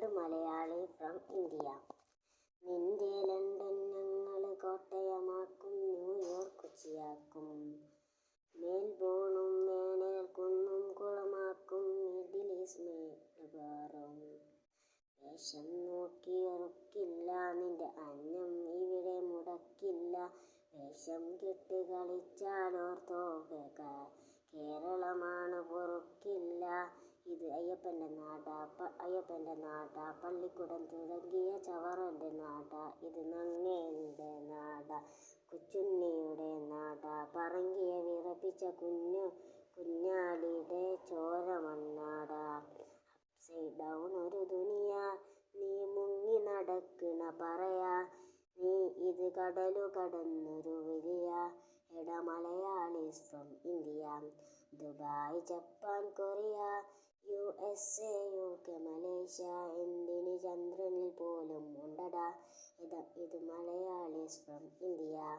World Malayali from India. നിന്റെ London ഞങ്ങള് കോട്ടയമാക്കും, New York കൊച്ചിയാക്കും, മെൽബോണും വേണേൽ കുന്നും കുളമാക്കും, മിഡിൽ ഈസ്റ്റ് മലബാറും. വേഷം നോക്കി ഉറക്കില്ല, നിന്റെ അന്നം ഇവിടെ മുടക്കില്ല. വേഷം കെട്ട് കളിച്ചാലോർത്തോ, കേരളമാണ് പൊറുക്കില്ല. ഇത് അയ്യപ്പന്റെ നാടാ, പള്ളിക്കുടം തുടങ്ങിയ ചവറന്റെ നാടാ. ഇത് നങ്ങേലിന്റെ നാടാ, കൊച്ചുണ്ണിയുടെ നാടാ, പറങ്കിയെ വിറപ്പിച്ച കുഞ്ഞാലിയുടെ ചോരമണ്ണാടാ. അപ്സൈഡ് ഡൗൺ ഒരു ദുനിയാ, നീ മുങ്ങി നടക്കണ പറയാ. നീ ഇത് കടലു കടന്നൊരു വിളിയാ. എടാ Malayalis from India. Dubai, Japan, Korea, USA, UK, Malaysia, എന്തിന് ചന്ദ്രനിൽ പോലും ഉണ്ടടാ. ഇത് മലയാളീസ് ഫ്രം ഇന്ത്യ.